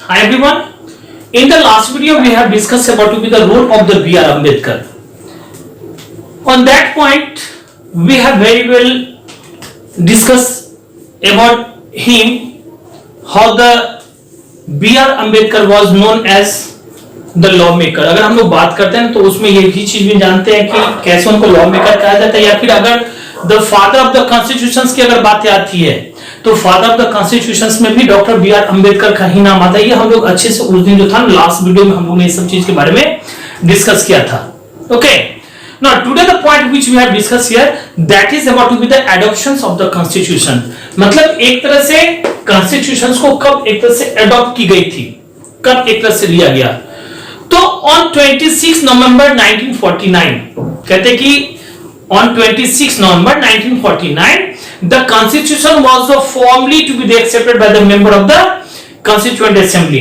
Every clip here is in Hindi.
Hi everyone. In the last video, we have discussed about to be the role of the B.R. Ambedkar. On that point, we have very well discussed about him, how the B.R. Ambedkar was known as the lawmaker. अगर हम लोग बात करते हैं तो उसमें ये भी चीज भी जानते हैं कि कैसे उनको lawmaker कहा जाता है, या फिर अगर the father of the constitutions की अगर बात आती है तो फादर ऑफ द कॉन्स्टिट्यूशंस में भी डॉक्टर बी आर अंबेडकर का ही नाम आता है। ये हम लोग अच्छे से उस दिन जो था लास्ट वीडियो में हम लोग ने इस सब चीज के बारे में डिस्कस किया था। Okay, now today the point which we have discuss here that is about to be the adoptions of the constitution. मतलब एक तरह से कॉन्स्टिट्यूशंस को कब एक तरह से अडॉप्ट की गई थी, कब एक तरह से लिया गया। तो ऑन 26 नवंबर 1949 कहते कि on 26 November 1949 the constitution was formally to be accepted by the member of the constituent assembly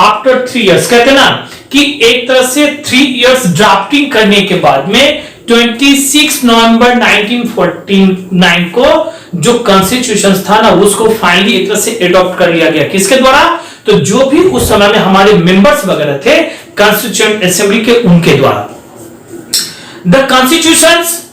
after 3 years। कहते ना कि एक तरह से 3 years ड्राफ्टिंग करने के बाद में 26 नवंबर 1949 को जो कॉन्स्टिट्यूशन था ना उसको फाइनली एक तरह से अडॉप्ट कर लिया गया। किसके द्वारा? तो जो भी उस समय में हमारे मेंबर्स वगैरह थे कॉन्स्टिट्यूएंट असेंबली के, उनके द्वारा। The constitutions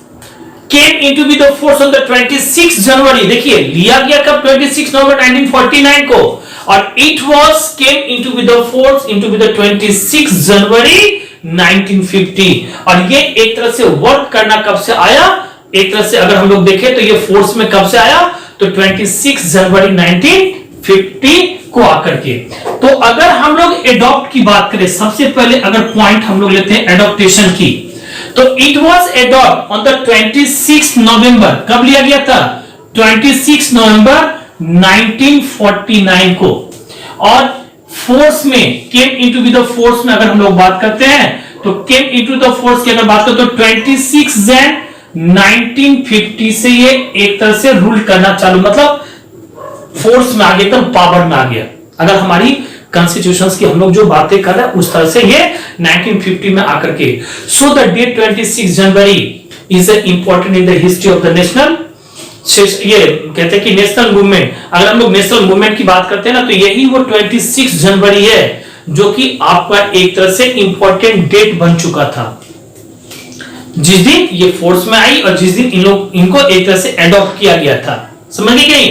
came into be the force on the 26 जनवरी। देखिए लिया गया कब? 26 नवंबर 1949 को, और it was came into be the force into be the 26 जनवरी 1950। और ये एक तरह से वर्क करना कब से आया? एक तरह से अगर हम लोग देखें तो ये फोर्स में कब से आया? तो 26 जनवरी 1950 को आकर के। तो अगर हम लोग एडॉप्ट की बात करें, सबसे पहले अगर पॉइंट हम लोग लेते हैं एडॉप्टेशन की, तो it was adopt on the 26 नवंबर। कब लिया गया था? 26 नवंबर 1949 को। और फोर्स में came into be the force में अगर हम लोग बात करते हैं तो केम इनटू द फोर्स की अगर बात करें तो 26 जन 1950 से ये एक तरह से रूल करना चालू, मतलब फोर्स में आ गया, एकदम पावर में आ गया। अगर हमारी कॉन्स्टिट्यूशंस की हम लोग जो बातें कर रहे हैं उस तरह से ये 1950 में आकर के। So the date 26 January is important in the history of the national. ये कहते हैं कि नेशनल मूवमेंट, अगर हम लोग नेशनल मूवमेंट की बात करते हैं ना तो यही वो 26 जनवरी है जो कि आपका एक तरह से इंपॉर्टेंट डेट बन चुका था, जिस दिन ये फोर्स में आई और जिस दिन इनको एक तरह से एडॉप्ट किया गया था। समझ गए?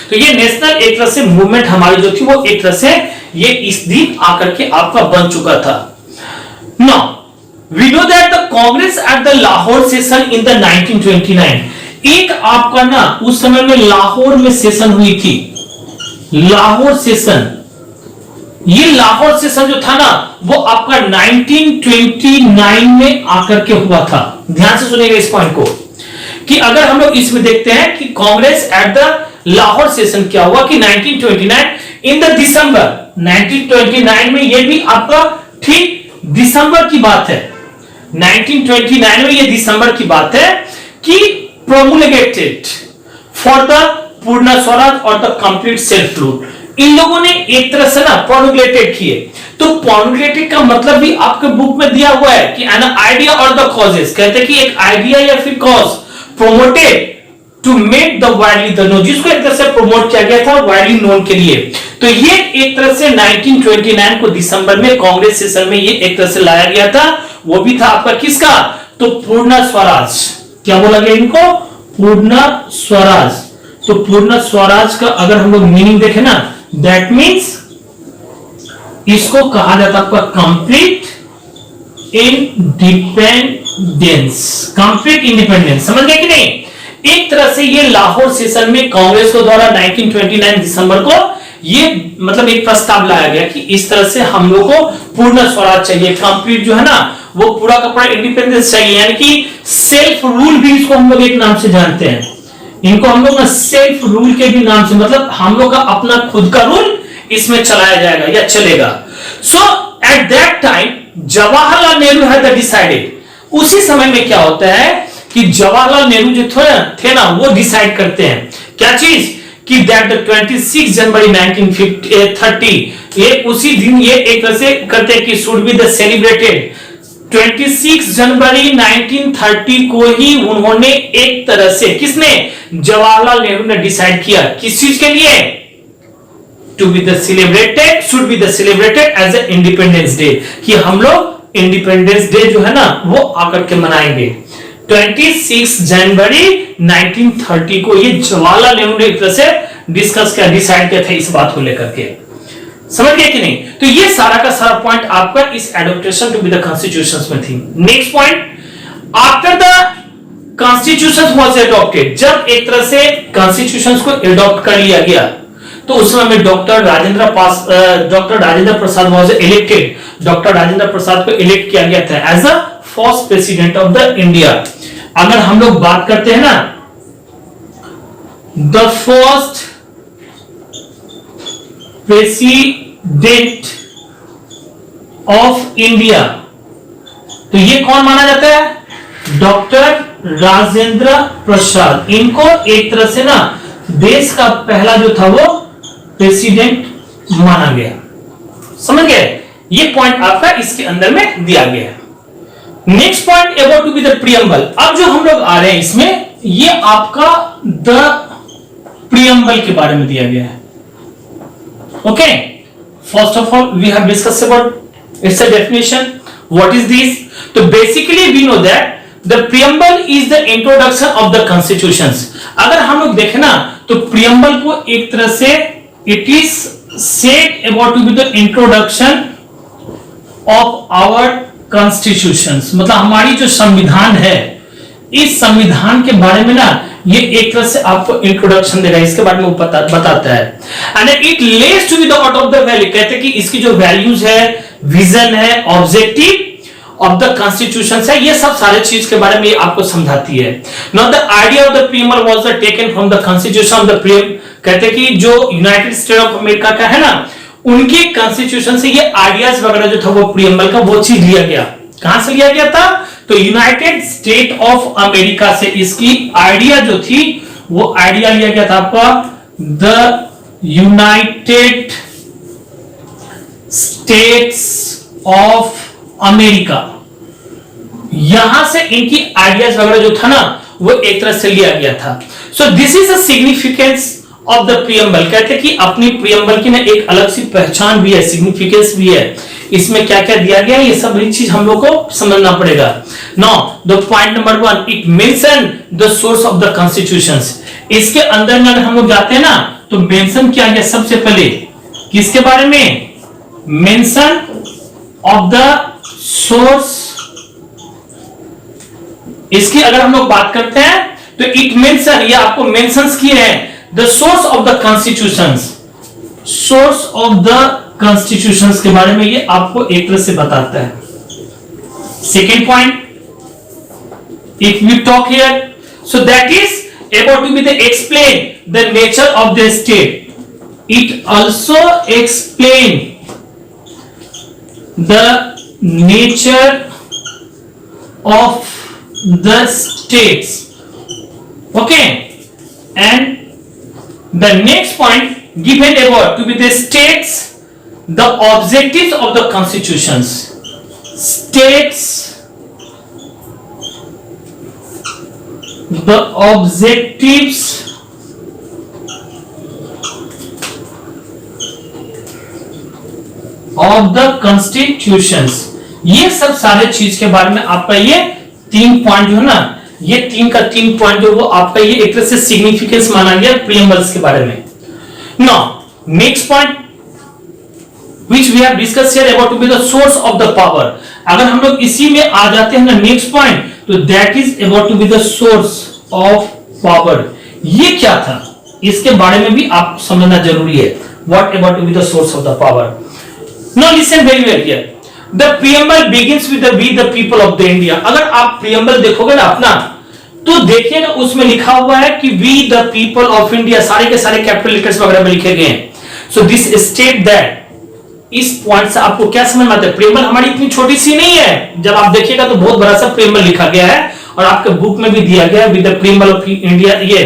तो ये नेशनल एक तरह से मूवमेंट हमारी जो थी वो एक तरह से ये इस दिन आकर के आपका बन चुका था। Now we know that the Congress at the Lahore session in the 1929। एक आपका ना उस समय में लाहौर में सेशन हुई थी, लाहौर सेशन। ये लाहौर सेशन जो था ना वो आपका 1929 में आकर के हुआ था। ध्यान से सुनिएगा इस पॉइंट को कि अगर हम लोग इसमें देखते हैं कि Congress at the Lahore session क्या हुआ कि 1929 इन द दिसंबर 1929 में, ये भी आपका ठीक दिसंबर की बात है। 1929 में ये दिसंबर की बात है कि प्रोमुलेटेड फॉर द पूर्ण स्वराज और द कंप्लीट सेल्फ रूल। इन लोगों ने एक तरह से ना प्रोमुलेटेड किए। तो प्रोमुलेटेड का मतलब भी आपके बुक में दिया हुआ है कि एन आइडिया और द कॉजेस। कहते हैं कि एक आइडिया या फिर cause promoted to make the widely the known, जिसको एक तरह से प्रमोट किया गया था वाइडली नोन के लिए। तो ये एक तरह से 1929 को दिसंबर में कांग्रेस सेशन में ये एक तरह से लाया गया था। वो भी था आपका किसका? तो पूर्ण स्वराज। क्या बोला गया इनको? पूर्ण स्वराज। तो पूर्ण स्वराज का अगर हम लोग मीनिंग देखें ना, दैट मीन्स इसको कहा जाता आपका कंप्लीट इंडिपेंडेंस। कंप्लीट इंडिपेंडेंस, समझ गए कि नहीं? एक तरह से ये लाहौर सेशन में कांग्रेस को द्वारा 1929 दिसंबर को ये मतलब एक प्रस्ताव लाया गया कि इस तरह से हम लोग को पूर्ण स्वराज चाहिए, कंप्लीट जो है ना वो पूरा का पूरा इंडिपेंडेंस चाहिए, यानी कि सेल्फ रूल भी इसको हम लोग एक नाम से जानते हैं। इनको हम लोग ना सेल्फ रूल के भी नाम से, मतलब हम लोग का अपना खुद का रूल इसमें चलाया जाएगा या चलेगा। So at that time Jawaharlal Nehru had decided. उसी समय में क्या होता है कि जवाहरलाल नेहरू जो थे ना वो डिसाइड करते हैं क्या चीज कि दैट 26 जनवरी 1930 ये उसी दिन ये एक तरह से करते हैं कि शुड बी द सेलिब्रेटेड 26 जनवरी 1930 को ही उन्होंने एक तरह से, किसने? जवाहरलाल नेहरू ने डिसाइड किया किस चीज के लिए? to be the celebrated, should be the celebrated as a Independence Day, कि हम लोग इंडिपेंडेंस डे जो है ना वो आकर के मनाएंगे। 26 जनवरी 1930 को ये जवाहरलाल नेहरू ने एक तरह से डिस्कस किया, डिसाइड किया था इस बात को लेकर के। समझ गए कि नहीं? तो ये सारा का सारा पॉइंट आपका इस adaptation to be the constitutions में थी। Next point, after the constitution was adopted, जब एक तरह से कॉन्स्टिट्यूशंस को एडॉप्ट कर लिया गया तो उस समय में doctor Rajendra Prasad was elected, doctor Rajendra Prasad को इलेक्ट किया गया था as the first president of the India. अगर हम लोग बात करते हैं ना the first president of India, तो ये कौन माना जाता है? डॉक्टर राजेंद्र प्रसाद। इनको एक तरह से ना देश का पहला जो था वो प्रेसिडेंट माना गया। समझ गए? ये पॉइंट आपका इसके अंदर में दिया गया है। Next point about to be the preamble. अब जो हम लोग आ रहे हैं इसमें, ये आपका द प्रियम्बल के बारे में दिया गया है। Okay, first of all we have discussed about its a definition, what is this? तो basically we know that the preamble is the introduction of the constitutions. अगर हम लोग देखें ना तो प्रियम्बल को एक तरह से it is said about to be the introduction of our constitutions, मतलब हमारी जो संविधान है इस संविधान के बारे में ना ये एक तरह से आपको इंट्रोडक्शन देगा, इसके बारे में बताता है। And it lays to be the out of the value, कहते हैं कि इसकी जो वैल्यूज है, विजन है, ऑब्जेक्टिव ऑफ द कॉन्स्टिट्यूशन है, ये सब सारे चीज के बारे में आपको समझाती है। Now the idea of the preamble was taken from the constitution of the preamble, कहते हैं कि जो यूनाइटेड स्टेट ऑफ अमेरिका का है ना उनके कॉन्स्टिट्यूशन से ये आइडियाज वगैरह जो था वो प्रीएम्बल का वो चीज लिया गया। कहां से लिया गया था? तो यूनाइटेड स्टेट ऑफ अमेरिका से इसकी आइडिया जो थी वो आइडिया लिया गया था आपका the United states of America. यहां से इनकी आइडियाज वगैरह जो था ना वो एक तरह से लिया गया था। So this is the significance of the preamble, कहते हैं कि अपनी प्रीएम्बल की ना एक अलग सी पहचान भी है, सिग्निफिकेंस भी है। इसमें क्या क्या दिया गया है ये सब चीज हम लोग को समझना पड़ेगा। Now the point number 1, it mention the source of the constitutions. इसके अंदर में अगर हम लोग जाते हैं ना तो मेंशन किया गया सबसे पहले किसके बारे में? Mention of the source. इसकी अगर हम लोग बात करते हैं तो इट मेंशन, ये आपको मेंशंस किए हैं the source of the constitutions, source of the constitutions के बारे में ये आपको एक तरह से बताता है। Second point, if we talk here, so that is about to be the explain the nature of the state. It also explain the nature of the states. Okay, and the next point given about to be the states, the objectives of the constitutions. States, the objectives of the constitutions. ये सब सारे चीज के बारे में आपका ये 3 पॉइंट जो है ना, ये 3 का 3 पॉइंट जो वो आपका ये एक तरह से सिग्निफिकेंस माना गया प्रीएम्बल्स के बारे में। Now next point which we have discussed here about to be the source of the power. अगर हम लोग इसी में आ जाते हैं ना नेक्स्ट पॉइंट, तो that is about to be the source of power. ये क्या था इसके बारे में भी आप समझना जरूरी है। What about to be the source of the power? Now listen very well here. The preamble begins with the we the people of the India. अगर आप preamble देखोगे ना अपना तो देखिए ना उसमें लिखा हुआ है कि we the people of India, सारे के सारे कैपिटल लेटर्स वगैरह में लिखे गए हैं। So this state that, इस पॉइंट से आपको क्या समझ में आता है? प्रीएम्बल हमारी इतनी छोटी सी नहीं है, जब आप देखिएगा तो बहुत बड़ा सा प्रीएम्बल लिखा गया है और आपके बुक में भी दिया गया है with the preamble of India. ये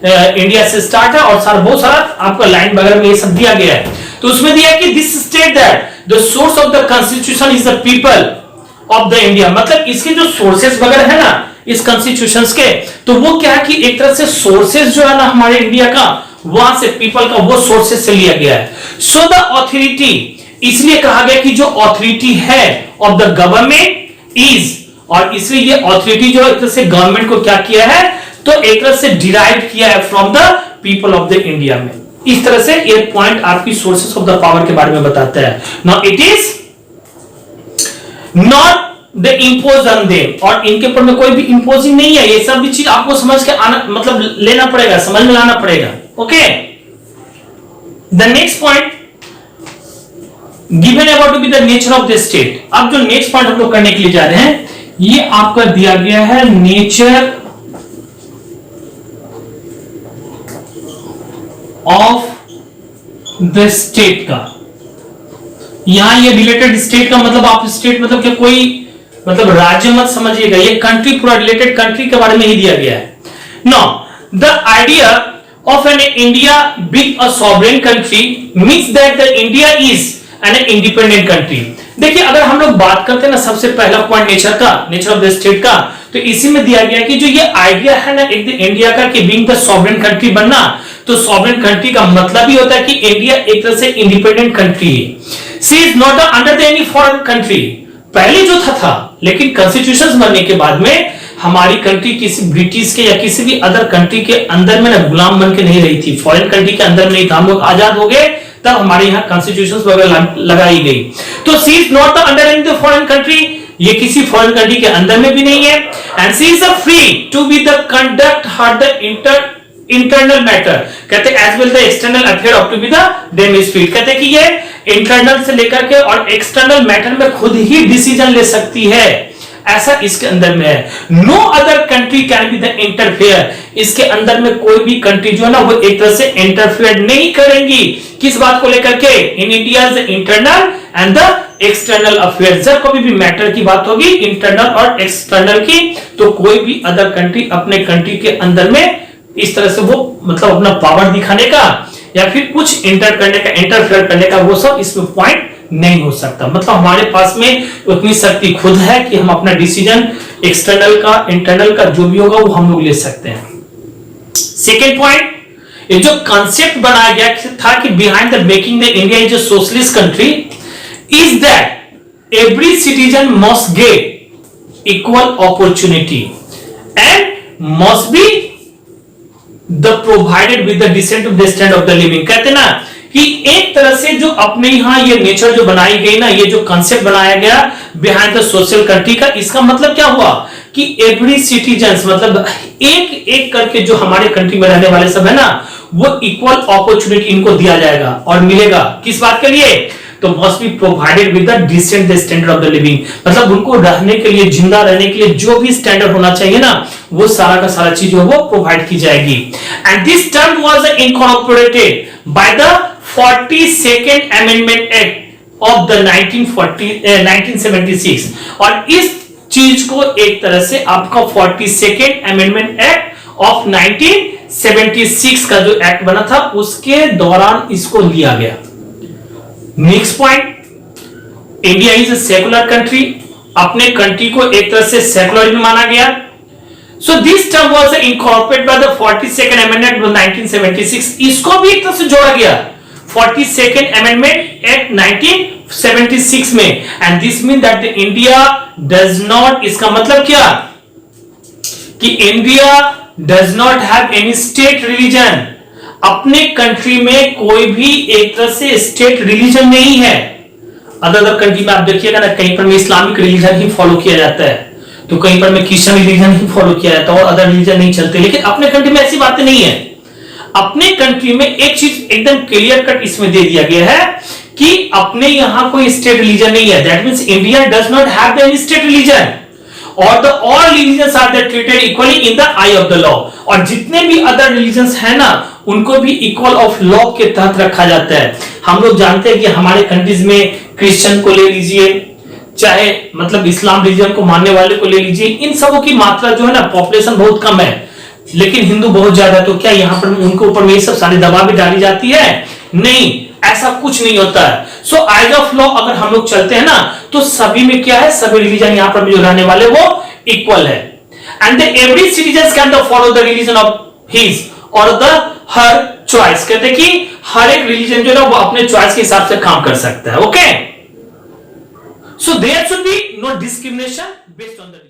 इंडिया से स्टार्ट है और सारा बहुत सारा आपका लाइन वगैरह में ये सब दिया गया है। तो उसमें दिया कि this state that the source of the constitution is the people of the India, मतलब इसके जो सोर्सेस वगैरह है ना इस कॉन्स्टिट्यूशंस के, तो वो क्या है कि एक तरह से सोर्सेस जो है ना हमारे इंडिया का वहां से पीपल का वो सोर्सेस से लिया गया है। सो द ऑथोरिटी, इसलिए कहा गया कि जो ऑथोरिटी है ऑफ द गवर्नमेंट इज, और इसलिए ये ऑथोरिटी जो एक तरह से गवर्नमेंट को क्या किया है, तो एक तरह से डिराइव किया है from the people of the India में। इस तरह से ये पॉइंट आपकी सोर्सेस ऑफ द पावर के बारे में बताता है। Now it is not the impose on them, और इनके ऊपर में कोई भी इंपोजिंग नहीं है। ये सब भी चीज आपको समझ के आना, मतलब लेना पड़ेगा, समझ में लाना पड़ेगा। Okay, the next point given about to be the nature of the state. अब जो नेक्स्ट पॉइंट हम लोग करने के लिए जा रहे हैं, ये आपका दिया गया है नेचर ऑफ द स्टेट का। यहां ये रिलेटेड स्टेट का मतलब, आप स्टेट मतलब क्या कोई मतलब राज्य मत समझिएगा, ये कंट्री, पूरा रिलेटेड कंट्री के बारे में ही दिया गया है। Now the idea of an India being a sovereign country means that the India is an independent country. देखिए, अगर हम लोग बात करते हैं ना, सबसे पहला पॉइंट नेचर का, नेचर ऑफ द स्टेट का, तो इसी में दिया गया कि जो ये आइडिया है ना एक इंडिया का कि बीइंग द सॉवरेन कंट्री बनना, तो सॉवरेन कंट्री का मतलब ही होता है कि इंडिया एक तरह से इंडिपेंडेंट कंट्री है। She is not under the any foreign country. पहले जो था, लेकिन कॉन्स्टिट्यूशन बनने के बाद में हमारी कंट्री किसी ब्रिटिश के या किसी भी अदर कंट्री के अंदर में ना गुलाम बन के नहीं रही थी, फॉरेन कंट्री के अंदर में नहीं था। हम लोग आजाद हो गए तब हमारे यहाँ कॉन्स्टिट्यूशन वगैरह लगाई गई। तो she is not under any the foreign country, ये किसी फॉरेन कंट्री के अंदर में भी नहीं है। And she is free to be the conduct her the internal matter, कहते as well the external affair of to be the डेमोस्फीयर, कहते कि ये इंटरनल से लेकर के और एक्सटर्नल मैटर में खुद ही डिसीजन ले सकती है, ऐसा इसके अंदर में है। No other country can be the interfere, इसके अंदर में कोई भी कंट्री जो है ना वो एक तरह से इंटरफेयर नहीं करेंगी। किस बात को लेकर के? In India's internal and the external affair. जब कभी भी मैटर की बात होगी इंटरनल और एक्सटर्नल की, तो कोई भी अदर कंट्री अपने कंट्री के अंदर में इस तरह से वो मतलब अपना पावर दिखाने का या फिर कुछ इंटर करने का, इंटरफेयर करने का, वो सब इसमें पॉइंट नहीं हो सकता। मतलब हमारे पास में उतनी शक्ति खुद है कि हम अपना डिसीजन एक्सटर्नल का, इंटरनल का जो भी होगा वो हम लोग ले सकते हैं। सेकेंड पॉइंट, ये जो कॉन्सेप्ट बनाया गया था कि behind the making the India is a socialist country is that every citizen must get equal opportunity and must be the provided with the descent of the standard of the living. कहते ना कि एक तरह से जो अपने यहां ये नेचर जो बनाई गई ना, ये जो कॉन्सेप्ट बनाया गया बिहाइंड द सोशल कंट्री का, इसका मतलब क्या हुआ कि एवरी सिटीजन मतलब एक एक करके जो हमारे कंट्री में रहने वाले सब है ना, वो इक्वल अपॉर्चुनिटी इनको दिया जाएगा और मिलेगा। किस बात के लिए? तो must be provided with the decent standard of the living, मतलब उनको रहने के लिए, जिंदा रहने के लिए जो भी स्टैंडर्ड होना चाहिए ना, वो सारा का सारा चीज वो प्रोवाइड की जाएगी। And this term was incorporated by the 42nd amendment act of the 1976, और इस चीज को एक तरह से आपका 42nd अमेंडमेंट एक्ट ऑफ 1976 का जो एक्ट बना था उसके दौरान इसको लिया गया। Next point, India is a secular country, अपने कंट्री को एक तरह से सेकुलर भी माना गया। So this term was incorporated by the 42nd amendment of 1976, इसको भी एक तरह से जोड़ा गया 42nd अमेंडमेंट एक्ट 1976 में। And this mean that the India does not, इसका मतलब क्या कि India does not have any state religion, अपने कंट्री में कोई भी एक तरह से स्टेट रिलीजन नहीं है। अदर कंट्री में आप देखिएगा ना, कहीं पर में इस्लामिक रिलीजन ही फॉलो किया जाता है, तो कहीं पर में क्रिश्चियन रिलीजन ही फॉलो किया जाता है और अदर रिलीजन नहीं चलते। लेकिन अपने कंट्री में ऐसी बातें नहीं है। अपने कंट्री में एक चीज एकदम क्लियर कट इसमें दे दिया गया है कि अपने यहां कोई स्टेट रिलीजन नहीं है। That means India does not have any state religion और the all religions are treated equally in the eye of the law, और जितने भी अदर रिलीजन्स है ना उनको भी इक्वल ऑफ लॉ के तहत रखा जाता है। हम लोग जानते हैं कि हमारे कंट्रीज में क्रिश्चियन को ले लीजिए, चाहे मतलब इस्लाम रिलीजन को मानने वाले को ले लीजिए, इन सबों की मात्रा जो है ना पॉपुलेशन बहुत कम है, लेकिन हिंदू बहुत ज्यादा। तो क्या यहाँ पर उनके ऊपर में ये सब सारी दबाव भी डाली जाती है? नहीं, ऐसा कुछ नहीं होता है। सो एज ऑफ लॉ अगर हम लोग चलते हैं ना तो सभी में क्या है, सभी रिलीजन यहाँ पर जो रहने वाले वो इक्वल है। And every citizen can follow the religion of his और द हर चॉइस, कहते हैं कि हर एक रिलीजन जो है वो अपने चॉइस के हिसाब से काम कर सकता है. Okay, so there should be no discrimination based on the